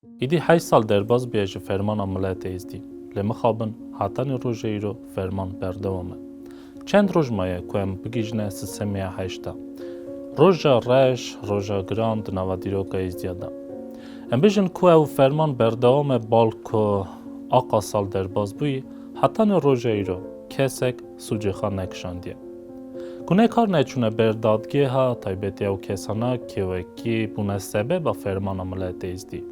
ایدی 8 سال درباز بیاج فرمان عملیات ازدی. لمخابن هاتن روزی رو فرمان بردوامه. چند روز مایه که بگیجنه سیستمی 8. روزا رش، روزا گراند نوادیرو که ازدیاده. بیشن که او فرمان بردوامه بالکو آقا سال درباز بی هاتن روزی رو کسک سوجی خان نکشاندیه. گونه کار نچونه بردادگی ها تایبتی او کسانا که وکی بونه سبب فرمان عملیات ازدی.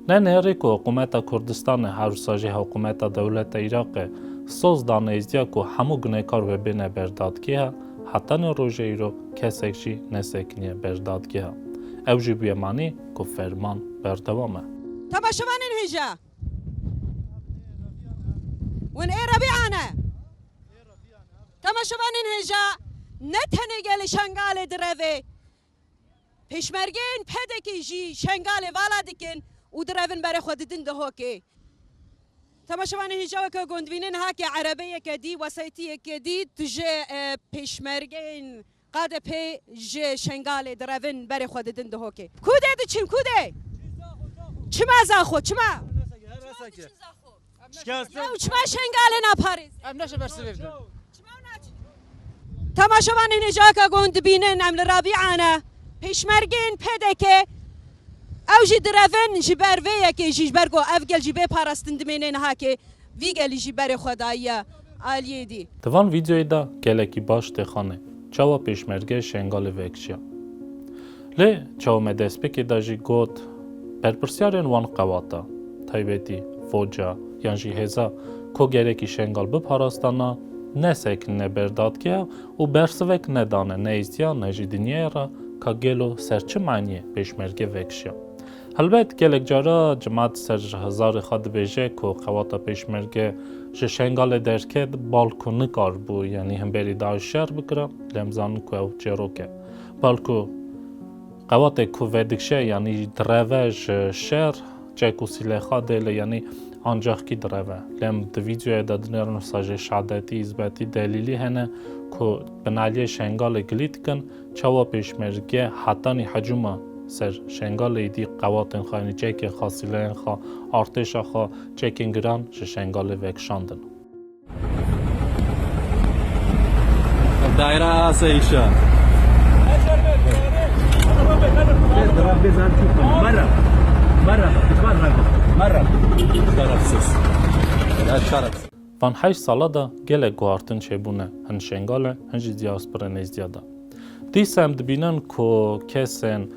نه نهاری که حکومت کردستان هرساجی حکومت دولت عراق سوز دانه ازدیا که همو گونه کار و بینه بردادگی ها حتی روژه رو کسکشی نسکنی بردادگی ها. او جی بیمانی که فرمان بردوامه. تماشوان هجا ون ای ربیعانه تماشوان هجا نتنگل شنگال دروی پیشمرگین پدکی جی شنگال والا دکن و دروین برای خود دین ده هوکی تماشوان هجا که گندوینن ها که عربیه که دی وسایتیه که دی تجه پیشمرگین قاده پی جه شنگال دروین برای خود دین ده هوکی کوده دی چیم کوده چما زاخو چما چما شنگال نپاریز ام نشه برسه تماشوان نجا که گند بینن ام لرابیعانه پیشمرگین پدکه او جی درفن جی برویه که جی برگو افگل جی بپارستند مینن ها که ویگلی جی بر خدایی عالیه دی دوان ویدیوی دا گلکی باش تخانه چاوا پیشمرگه شنگال وکشیا. لی چاوا مدسپیکی دا جی گوت پرپرسیارین وان قواتا تایبتی فوجا یانجی هزا کو گرکی شنگال بپاراستانا نسکنه بردادگیه و برسوک ندانه نیزدیا نجیدینیه را که گلو سرچه معنیه پیشمرگه وکشیا. البته گلک جارا جماعت سر هزار خود بیجه که قواتا پیشمرگه شنگال درکت بالکو نکار بو یعنی هم بری داعش شهر بکره لمزان که او چروکه بالکو قواتا که ودکشه یعنی دروش شهر چکو سیلخا دیله یعنی آنجاق کی دروه لم د ویدیو دادنرن ساجه شهادتی اثباتی دلیلی هنه که بنالی شنگال گلیت کن چوا پیشمرگه حتانی حجومه سر شنگال ایدی قواتن خواهی چک خاصیلین خواه ارتش خواه چکینگران شنگال وکشاندن دایره سیشه وان 8 ساله دا گله گوارتن چه بونه هن شنگاله هنجی دیاسپره نیزدیاده. دیسم دبینن که کسین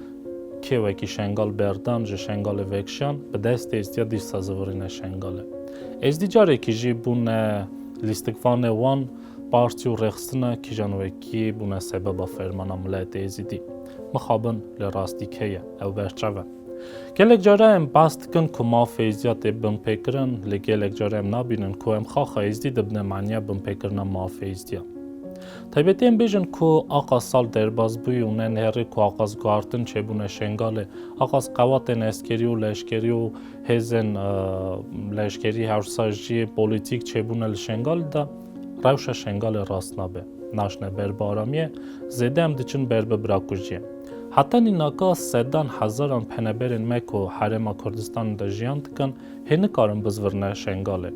که وکی شنگال بردن جه شنگال وکشان به دست ازدیا دیش سازورین شنگاله. ازدیجاره که جی بونه لیستگفان وان پارتی و رخصنه که جانوکی بونه سبب فرمان عملیات ازدی. مخابن لراستی که او برچوه. گلک جاره ام باست کن که ما فیزیات بم پیکرن لگلک جاره ام نبینن که ام خواه ازدی دبنه معنیه بم پیکرن ما فیزیا. تایبتی ام بیشن که آقا سال درباز بوی و نهری که آقاز گارتن چه بونه شنگاله آقاز قواتن اسکری و لشکری و هزن لشکری هرساجی پولیتیک چه بونه لشنگال دا روش شنگال راست نبه ناشنه بربارامیه زیده هم دیچن بربه براکوجیه. حتی ناکا سدان هزاران پنبرین مکو حرم کردستان دا جیان دکن هنه کارن بزورنه شنگاله.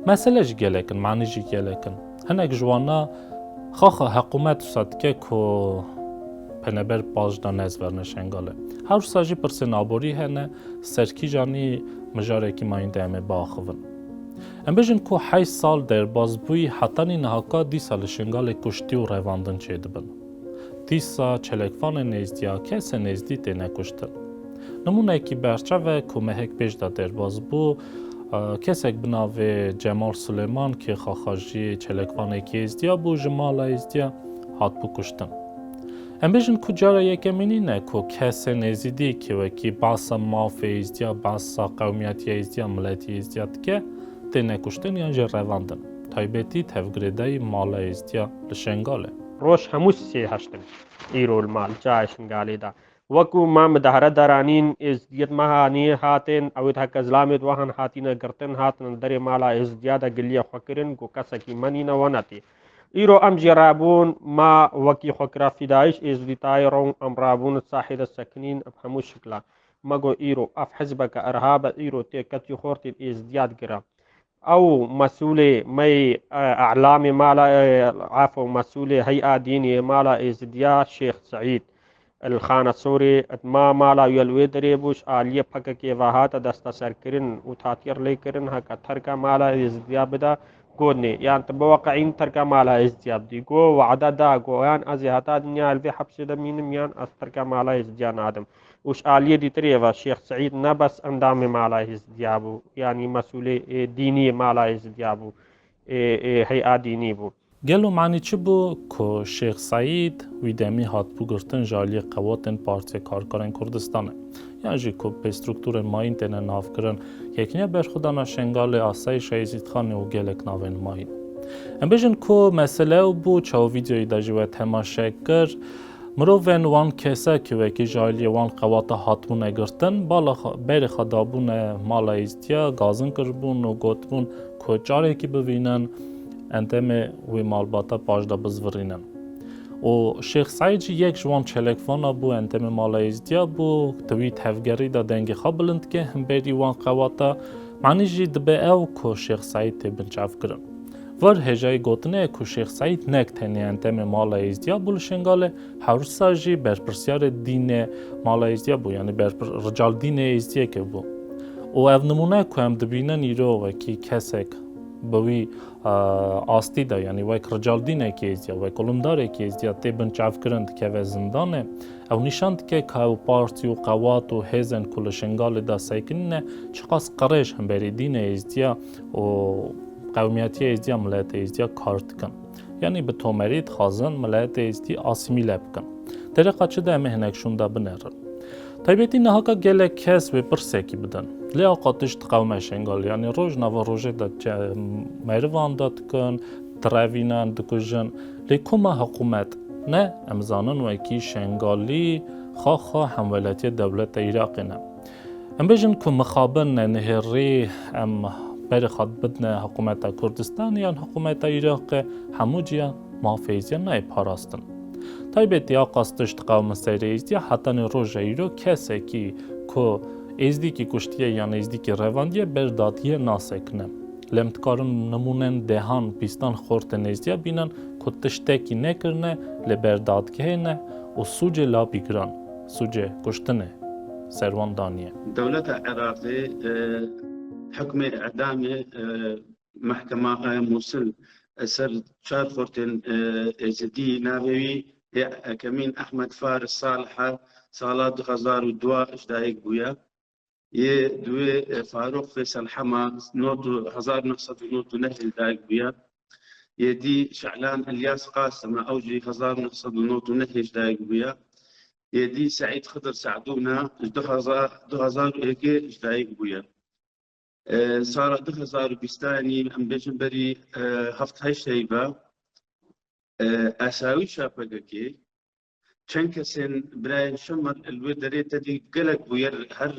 مسئله جی گلکن، معنی جی گلکن. هنک جوانا خواه حکومت صدکه که پنبر پاجدا نزورنه شنگاله. هر ساجی پرس نابوری هنه سرکی جانی مجاره که ماین دهمه با آخوون. ام بیشن که 8 سال در بازبوی حتی نهاکا 10 سال شنگال کشتی و رواندن چه دبن. 10 چلکفان نیزدیا کس نیزدی تی نکشتن. نمونه که برچوه که مهک پیش دا در بازبو کسک بناوه جمال سلیمان که خاخاجی چلکفان که ازدیا بو جمال ازدیا هات بکشتن. ام بیشن که جارا یکمینی نه که کس نیزدی که وکی باسا مافی ازدیا باسا قومیتی ازدیا ملتی ازدیا که تی نکشتن یعنی رواندن. تایبتی تفگریده مال ازدیا لشنگاله. روش هموش سی هشتن ایرو المال جایشن قالی دا وکو ما مدهره درانین ازدیت مهانی هاتن اوید حق ازلامید وحن هاتین گرتن هاتن در مالا ازدیادا گلیه خوکرن گو کسکی منین وناتی ایرو ام جرابون ما وکی خوکرا فدایش ازدیتای رون ام رابون ساحد السکنین اب هموش شکلا ماجو إيرو أف حزبك إرهاب إيرو تكتي خورتي إزدياد جرا أو مسؤولي مي أعلامي مالا عفوا مسؤولي هيئة دينية مالا إزدياد شيخ سعيد الخانة سوري ما مالا يلوي دريبوش آلية پکا كي واهات دستا سر کرن و تاتير لي کرن هكا تركا مالا إزدياد بدا قودني يعني تبواقعين تركا مالا إزدياد دي قو وعدا دا قو يعني أزي هاتا دنيا الفي حبس دمين يعني أستركا مالا إزدياد آدم وش آلية دي تريفا شيخ سعيد نبس اندامي مالا إزديابو يعني مسؤولي ديني مالا إزديابو هيئة ديني بو گلو معنی چی بو که شیخ سعید ویدمی هات بو گرتن جالی قواتن پارتی کارکارن کردستانه یعنی جی که به سترکتور ماین تنه ناف کرن یکنیه برخودانا شنگال آسای شایزید خانه و گلک ناوین ماین ام بیشن که مسئله بو چاو ویدیوی دا جوه تماشه کر مروفن وان کسا که وکی جالی وان قواتا هاتبون اگرتن بالا بیر خدابون مالا ایزدیا گازن کربون و گوتبون که جاره که ببینن انتم وی مالباتا پاجدا بزورینن و شیخ سعید جی یک جوان چلکفانا بو انتم مالا ایزدیا بو توی تفگری دا دنگی خوابلند که هم بیری وان قواتا معنی جی دبه او که شیخ سعید تبن چاف کرن ور هجای گوتنه که شیخ سعید نک تنی انتم مالا ایزدیا بول شنگاله حورسا جی برپرسیار دین مالا ایزدیا بو یعنی رجال دین ایزدیا که بو و او نمونه که هم دبینن ایرو و کی کسک بوی آستی دا یعنی وای رجال دینه که ازدیا وای کلمداره که ازدیا تبن چاف کرند که و زندانه او نشاند که که پارتی و قوات و هزن کل شنگال دا سیکنه چقاس قرش هم بری دینه ازدیا و قومیتی ازدیا ملت ازدیا کارت کن یعنی به تومرید خازن ملت ازدیا آسیمیله بکن طریقه چه ده مهنک شونده بنرن طیبیتی نهاکا گله کس و پرسکی بدن لیا قاتش تقومه شنگال یعنی روز نوا روژه دا مروان داد کن تراوینان دکجن لیکوما حکومت نه امزانن و اکی شنگالی خواه همولاتی دولت عراق نه ام بیشن که مخابن نهری ام بری خواد بدن حکومت کردستان یا حکومت عراق همو جیا محافظی نه پاراستن طیبیتی آقاستش تقوم سیر ایزدیا حتی روژه ایرو کسی که ایزدی که کشتیه یا ایزدی که رواندیه بردادیه ناسکنه لمتکارن نمونن دهان بیستان خورتن ایزدیا بینن که تشتکی نکرنه لبردادگه نه و سوجه لا بیگران سوجه کشتنه سروان دانیه دولت عراقی حکم اعدام محکمه موصل سر چار خورتن ایزدی ناوی كمين أحمد فارس صالحة سالات 2002 إجدائك بويا دوي فاروق فيصل حما نوتو 1900 نهي إجدائك بويا يدي شعلان الياس قاسم أوجي 1900 نهي إجدائك بويا يدي سعيد خضر سعدونا 2000 إجدائك بويا صار 2000 بستاني أم بيجنبري هفت هاي شيبة أساوي شابكي چند کسین برای شمر الوی داره تدی گلک بویر هر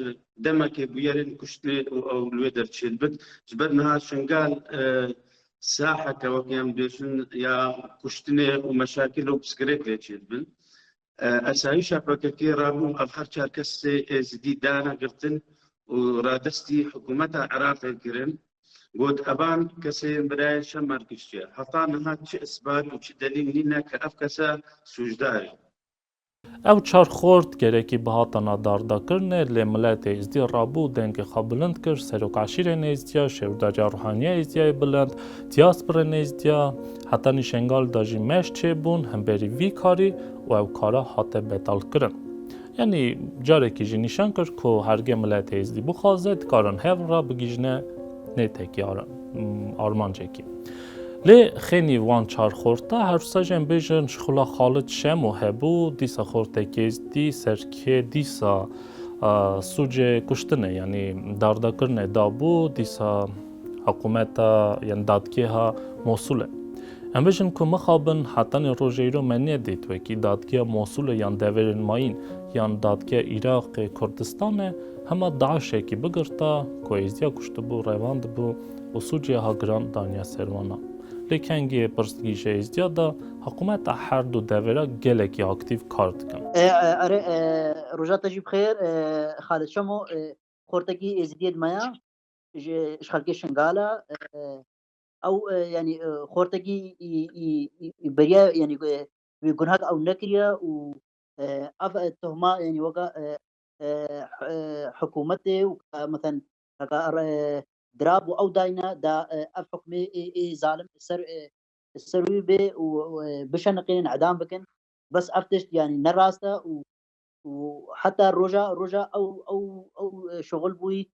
دمک بویرین کشته او الوی در چیل بد جبر نها شنگال ساحه كوكيم بيشن يا كشتني ومشاكل وبسكريت ليشيل بن أساوي شابكي رامو أفخر شاركس زدي دانا قرتن ورادستي حكومتها عراق الكرن قد أبان كسين براي شمر كشتيا حطانا هاد شي أسباب وشي دليل لنا كأفكسا سوجداري او چار خورد گرکی بهاتانا داردا کرنه لملت ازدی رابو دنگ خبلند کر سروک عشیر نیزدیا شورداجا روحانی ازدیای بلند دیاسپر نیزدیا حتی نشنگال داجی مش چه بون هم بری وی کاری و او کارا حتی بتال کرن یعنی جاره که جی نشان کر که هرگه ملت ازدی بخوازد کارن هف را بگیجنه نیتکی آرمان جکی لی خیلی وان چار خورده هر ساجن بیشن شخلا خالد شمو هبو دیسا خورده کیزدی سرکه دیسا سوجه کشتنه یعنی داردا کرنه دابو دیسا حکومتا یعنی دادگه ها موصوله ام بیشن که مخابن حتی روژه رو منیه دید و که دادگه موصوله یعنی دورین ماین یعنی دادگه عراق کردستانه همه داعشه که بگرتا که ایزدیا کشته بو رواند بو و سوجه ها گران دانیا سروانا لکنگی پرستگیشه ازدیادا حکومت هر دو دوره گلکی اکتیو کار دکن. اره روجات تجيب خير خالد شمو خورتكي ازديد مايا شخلكي شنغالا او يعني خورتكي بريا يعني جنهاك او نكريا و اف التهمه يعني وقع حكومته مثلا دراب او داينا دا اف حكمي ظالم السروي به وبشنقين اعدام بكن بس افتش يعني نراسته وحتى الرجا او شغل بوي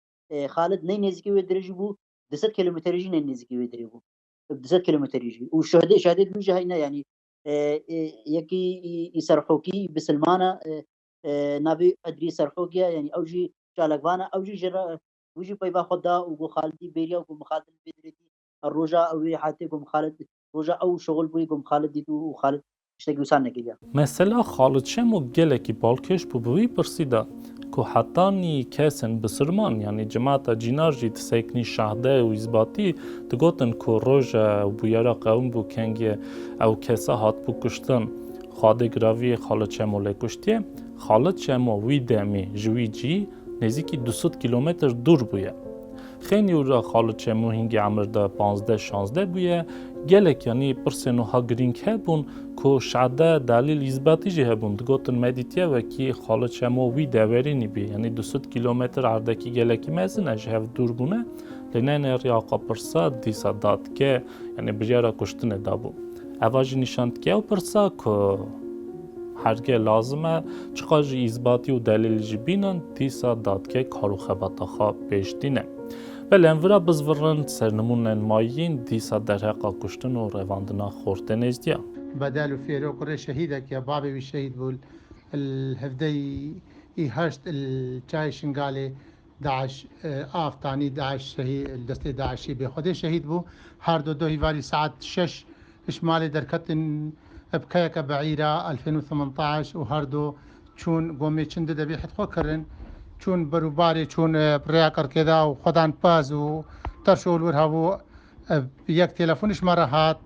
خالد نين نزكي ودرج بو 10 كيلومتر يجي نين نزكي ودرج بو 10 كيلومتر يجي وشهدت بوجه هنا يعني يكي يسرحوكي بسلمانه نبي ادري سرحوكي يعني اوجي شالقوانا اوجي جرا وجي بيبا خدا وقو خالدي بيريا وقو خالد بيدريتي الرجا او حتى قوم خالد رجا او شغل بوي قوم خالد ديتو وخالد اشتاق وسان نگیریا مثلا خالد شمو گلکی بالکش بوی پرسیدا که حتی نی کسن بسرمان یعنی جماعت جینارجی تسکنی شهده و ازباطی تگوتن که روژا و بیارا قوم بو کنگی او کسا هات بو کشتن خاده گراوی خالد شمو لکشتیه خالد شمو وی دمی جوی جی نزدیکی 200 کیلومتر دور بویه خیلی اورا خالد شمو هنگی عمر دا 15-16 بویه گلک یعنی پرسنو ها گرینگ هبون که شعده دلیل اثباتی جه هبون دگوتن مدیتیه و کی خالد شمو وی دوری نیبی یعنی 200 کیلومتر عردکی گلکی مزن اجه هف دور بونه لینن ریاقا پرسا دیسا داد که یعنی بجیارا کشتنه دابو اواجی نشاند که او پرسا که هرگه لازمه چقدر اثباتی و دلیل جبینن دیسا داد که کارو خباتا خواب پیش دینه بله انورا بزورن سرنمونن ماین دیسا در حقا کشتن و رواندنا خورتن ازدیا بدالو فيرو قري شهيدك يا بابي والشهيد بول الهفدي هشت الجاي شنغالي داعش آف تاني داعش شهيد الدستي داعشي بخده شهيد بو هر دو هيفاري ساعة 6 شمالي دركتن بكايك بعيرة 2018 وهردو چون قومي چند دبي حد خو كرن چون بروباري چون بريا كر كده وخدان باز و ترشول ورهاو يك تلفونش مرة هات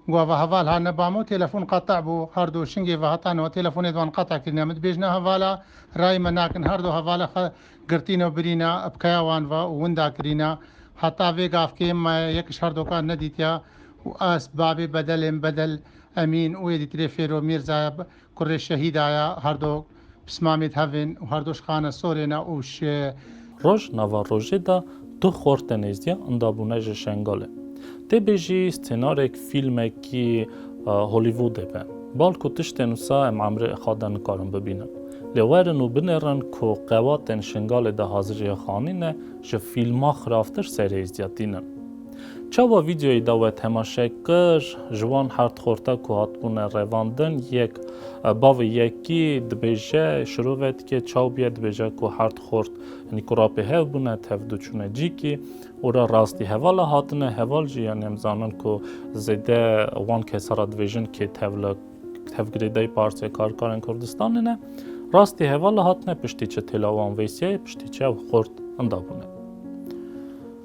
قوة هفال ها نبامو تلفون قطع بو هردو شنجي وهاتان وتلفون دوان قطع كنا متبيجنا هفالا راي مناكن هردو هفالا قرتينا برينا بكياوان ووندا كرينا حتى فيقاف كيما يكش هردو كان نديتيا واس بابي بدل امين ويدي تريفيرو ميرزا كري الشهيد آيا هردو بسمامي هفن وهردوش خانة سورينا وش روش نوا روژه دا دو خورتن ازدیا اندابونه جشنگاله ده بیجی سناریک فیلمه کی هولیووده به بالکو تشتنوسا ام عمر خادن کارم ببینن لیوارن و بنرن که قواتن شنگال ده حاضری خانینه جه فیلما خرافتر سر ازدیاتینن چاوا ویدیوی داوه تماشاکر جوان هرد خورتا که هاتبونه رواندن یک باو یکی دبیجه شروعت که چاو بیه دبیجه که هرد خورد یعنی که راپی هف بونه تف دوچونه جی که اورا راستی هوالا هاتنه هوال جی یعنی امزانن که زیده وان کسارا دویژن که تف گریده پارسی کارکارن کردستان نه راستی هوالا هاتنه پشتی چه تلاوان ویسیه پشتی چه خورد اندابونه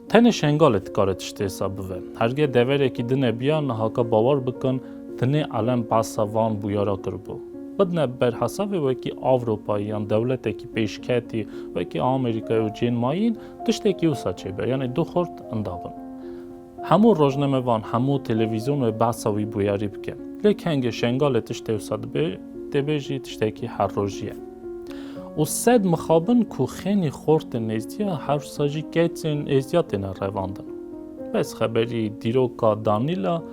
تن شنگالت کارت شته حسابه هرگه دوره کی دنه بیا نهاکا باور بکن دنه علم باسوان بویارا کربو بدنه بر حساب وکی اروپاییان دولت کی پیشکتی وکی آمریکا و چین ماین تشته کی وسا چه به یعنی دو خورد اندابن همو روزنامه وان همو تلویزیون و باسوی بویاری بکن لکنگ شنگالت شته وسا به دبیجی تشته کی هر روزیه و سد مخابن که خیلی خورد نزدیا هر ساجی کتین ازیاتین رواندن بس خبری دیروکا دانیلا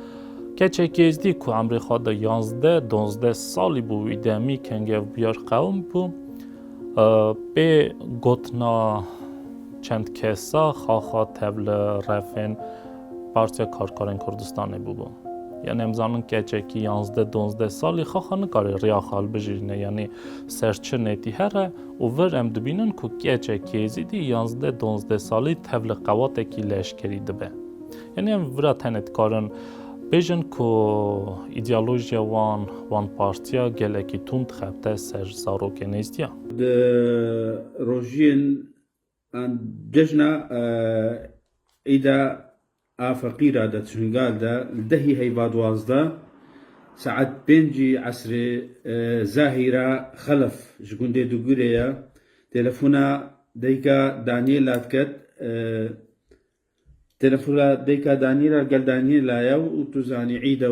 کچه که ازدی که عمری خواده 11-12 سالی بو ویدمی کنگه بیار قوم بو به گوتنا چند کسا خواه تبل رفن پارتیا کارکارن کردستانه بو یعنی امزانن کچه که 11-12 سالی خواه نکاره ریا خال بجیرینه یعنی سرچه نیتی هره و ور ام دبینن که کچه که ازیدی 11-12 سالی تبل قواته که لشکری دبه یعنی ام ورا تنت کارن بیجن که ایدئولوژیا وان پارتیا گلکی توند خبته سر زاروک نیستیا روژین ججنا ایدا ئافەقیرا دە چنگالدا دەهی هەیوا 12 سعات 5 عسرێ زاهیرا خەلف ji gundê Dugurê ye telefona deyka Daniela diket telefona deyka Daniela gel Daniela ye û tu zanî îd e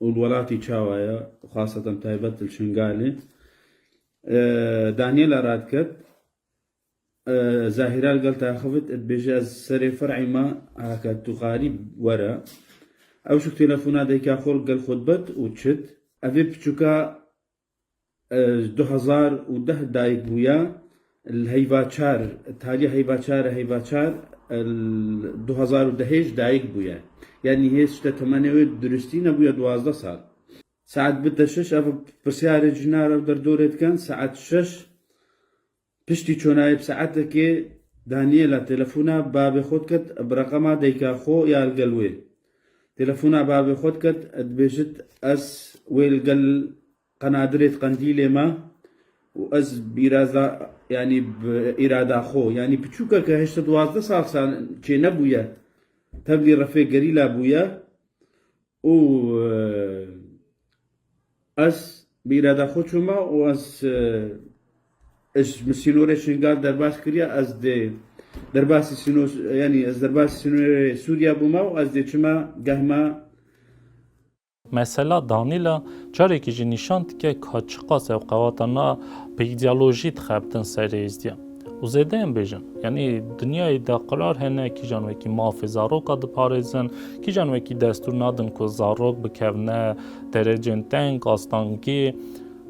û welatî çawa ye xasetan taybet li Şingalê Daniela radiket زاهرة قالت أخذت بجاز سري فرعي ما هكا تقاري ورا أو شو تلفونا ديكا خول قال خطبت وتشت أفي بتشوكا 2010 دايق بويا الهيفاتشار تالي هيفاتشار 2010 دايق بويا يعني هي شتا 8 درستين بويا 12 سال ساعات بدها 6 أفي برسياري جنارة ودر دورت كان ساعات 6 پشتی چونای بساعته که دانیلا تلفونا باب خود کت برقما دیکا خو یا الگلوی تلفونا باب خود کت ادبجت از ویلگل قنادرت قندیل ما و از بیرادا يعني بإرادة خو يعني بتشوكا كهشت 12 سال چه نبويا تبلي رفيق قريلا بويا و از بإرادة خو چوما و از اش مسينوري شنغال درباس كريا از دي درباس سينو يعني از درباس سينوري سوريا بوما و از دي چما گهما مثلا دانیلا چاره که جی نشان که کاچقاس او قواتانا به ایدئولوژی تخبتن سر ازدیا و زده هم بیجن یعنی دنیای دا قرار هنه که جانوی که مافی زاروک آده پارزن که جانوی که دستور نادن که زاروک بکونه درجن تنگ آستانگی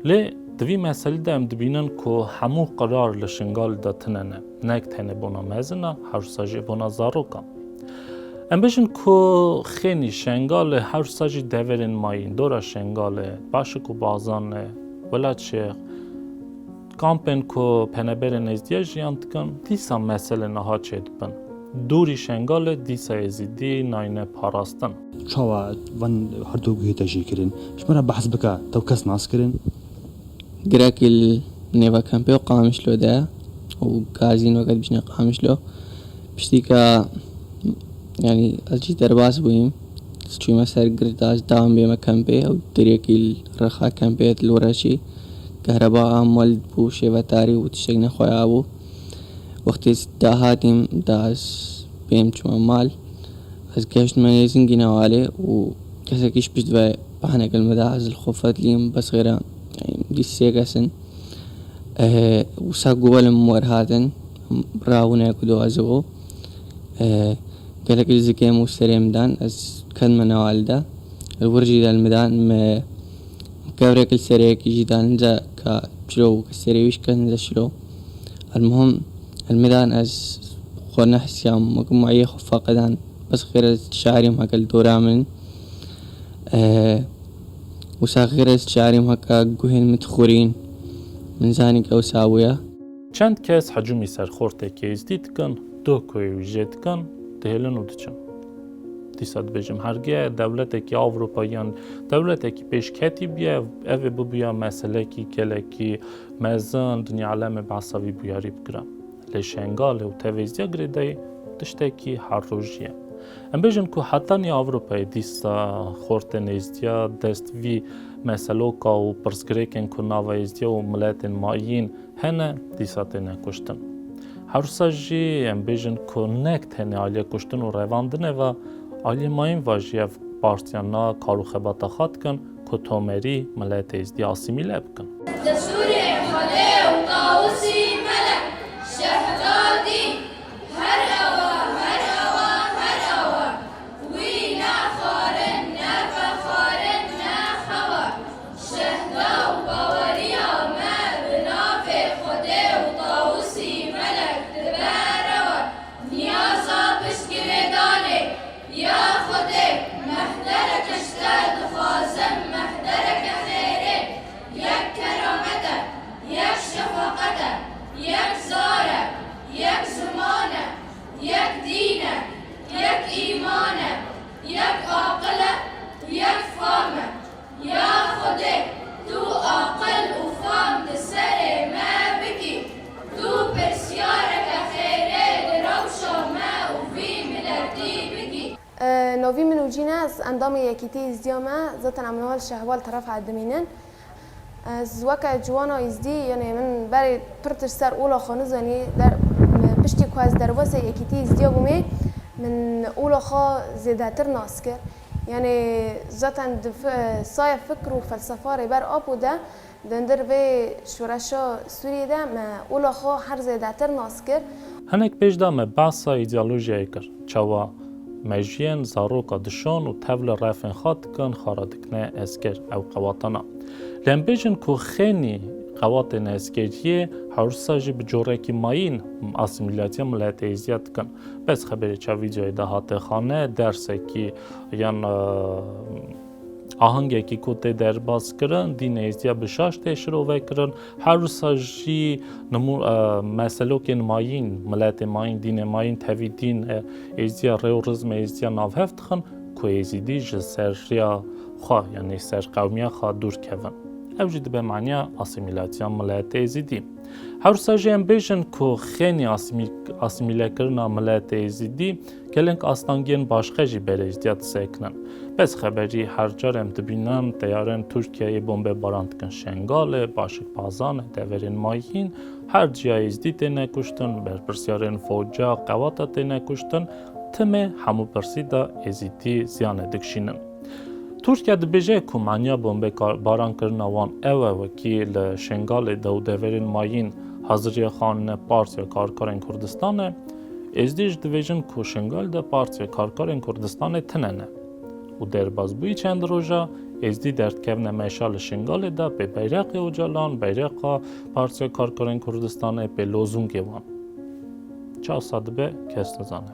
لی دوی مسئله دا هم دبینن که همو قرار لشنگال دا تننه نک تنه بونا مزنه هر ساجی بونا زاروکا ام بیشن که خیلی شنگال هر ساجی دورین ماین دورا شنگال باشه که بازان ولاد شیخ کامپن که پنبرن ازدیا جیان تکن دیسا مسئله نها چید بن دوری شنگال دیسا ازیدی ناینه پاراستن شاوا وان هردو گویتا جی کرن شمرا بحث بکا تو کس ناس کرن گراکل نیوا کمپیو قامش لو ده و گازین وقت بشنه قامش لو پشتی که يعني أجي درباس بويم شو مسار قرداز دام بيما كامبي أو طريق الرخاء كامبي الوراشي كهرباء مولد بو شيفتاري وتشتغنا خويا أبو وقت داهاتيم داس بيم شو مال از كيفش منيزين جنوالي وكذا كيش بجدوا بحنا المداعز الخوفات ليم بس غيره يعني دي سيجاسن وساقوا بالمور هاتن راونا كدو أزغو قالك الزكاة مشتري مدان از كلمة نوالده الورجي دا المدان مكابرك السريك يجي دان زا كشلو كالسري ويش كان زا شلو المهم المدان از خورنا حسيام مجموعية خفاقدان بس غير شعريم هكا الدورة من وسا غير شعريم هكا جوهن متخورين من زاني أو ساوية چند کس حجومی سرخورته که ازدید کن دو کوی ویجید کن دهلن و دچن دیساد بجم هرگه دولت کی آوروپاییان دولت کی پیش کتی بیا اوه بیا مسئله کی کله کی مزن دنیا عالم بعصابی بیاری بگرم لشنگال و تویزیا گریده دشته کی هر روزیه ام بجم که حتی نی آوروپای دیسا خورت نیزدیا دست وی مسئله کا و پرسگریکن که ناویزدیا و ملت مایین هنه دیسات نکشتن هر ساجی ام بیشن که نک تنه عالیه کشتن و رواندنه و عالیه ماین واجیه پارتیانا کارو خباتا خات کن که تومری ملت ازدی آسیمیله بکن دستور خدا و طاووسی ملک شهزادی هر اوا وی نخارن نفخارن نخوا شهدا و باوریا ما بناف خدا و طاووسی ملک دباروا نیازا بشگردانه یا خدا محضرك اشتاد خازم محضرك خيره یک وفي من وجي ناس اندام يكيتي زياما زتن عملوها الشهوال طرف عدمينن زوكا جوانا يزدي يعني من بري برتش سر اولا خانز يعني در بشتي كواز دروسه يكيتي زديا بومي من اولا خا زيداتر ناسكر يعني زتن صايا فكر وفلسفه بر ابو ده دندر به شورشا سوری ده ما اولا خا هر زیداتر ناسکر هنک پیش دامه بحثا ایدئولوژیایی کر چوا مجین زاروکا دشان و تول رفن خات کن خارادکنه اسکر او قواتنا لن بیجن که خیلی قواتن اسکریه حرسا جی بجوره کی ماین اسیمیلاتی ملت ایزیاد کن بس خبری چا ویدیوی دهات خانه درسه کی یان آهنگی که کوته در باز کردن دین ایزیا بشاش تشروه کردن هر ساجی نمو مسئله که ماین ملت ماین دین ماین تهوی دین ایزیا ریورزم ایزیا نافهفت خن که ایزیدی جسریا خواه یعنی سر قومیه خواه دور کردن اوجد به معنی اسیمیلاسیون ملت ایزیدی هر ساجی هم بیشن که خیلی اسیمیله کردن ملت ایزیدی گلنگ آستانگین باشقه جی بر ایزدیات سکنن بس خبری هر جارم دبینن تیارن ترکیه بمب باراند کن شنگال باشک پازان دورین ماهین هر جای ایزدی تینه کشتن بر پرسیارن فوجا قواتا تینه کشتن تمه همو پرسیدا ایزیدی زیانه دکشینن ترکیه دبیجه که معنی بمب باران کرنوان اوه وکیل شنگال دو دورین ماهین حضری خان پارتیا کارکارن کردستانه ازدیج دویژن که شنگال ده پارتیا کارکارن کردستانه تننه و در بازبوی چند روزا ازدی درد کهونه مشال شنگال ده به بیرق اوجالان بیرق پارتیا کارکارن کردستانه به لوزونگی وان چه ساده به کس نزانه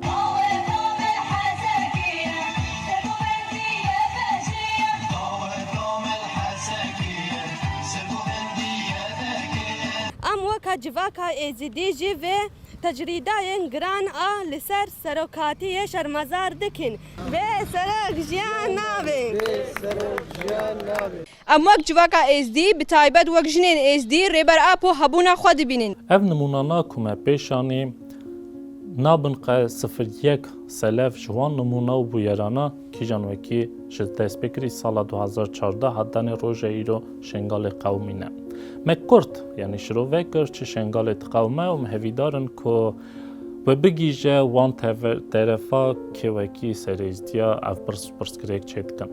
وکا جواکا ایزیدی جی و تجریدای گران لسر سروکاتی شرمزار دکن و سرک جیان نابه ام وک جواکا ایزدی بتایبت وک جنین ایزدی ریبر اپو هبونا خود بینین اف نمونانا کمه پیشانی نابن قه 01 سلف جوان نمونه و بویرانا کی جانوکی شد دست بکری سال 2014 حدن روژه ایرو شنگال قومینه مکرد یعنی شروع وکر چه شنگال قومه و مهویدارن که و بگیجه وان طرفا که وکی سریزدیا اف پرس کریک چید کن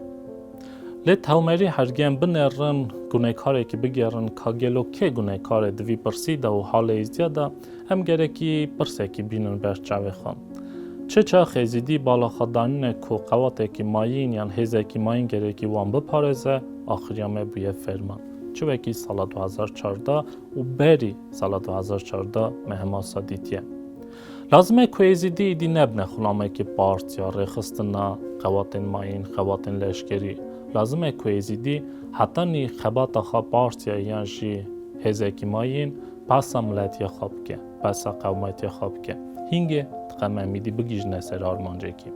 لیت هاومری هرگیم بنرن گونه کاری که بگیرن کاگلو که گونه کار دوی پرسیده و حال ایزدیا دا هم گره که پرسه که بینن بر چاوه خان چه خیزیدی بالا خدانینه که قواته که ماین یعنی هزه که ماین گره که وان بپارزه آخریامه بویه فرمان چه وکی سال 2014 و بری سال 2014 مهما سادیتیه لازمه که ایزیدی دی نبنه خلامه که پارتیا رخستنا قواتن ماین قواتن لشکری لازمه که ایزیدی حتی نی خبات خواه پارتیا یعنی جی هزه که ماین پس ملتی خواب که پس قومتی خواب که هینگه تقمه میدی بگیج نسر آرمانجه که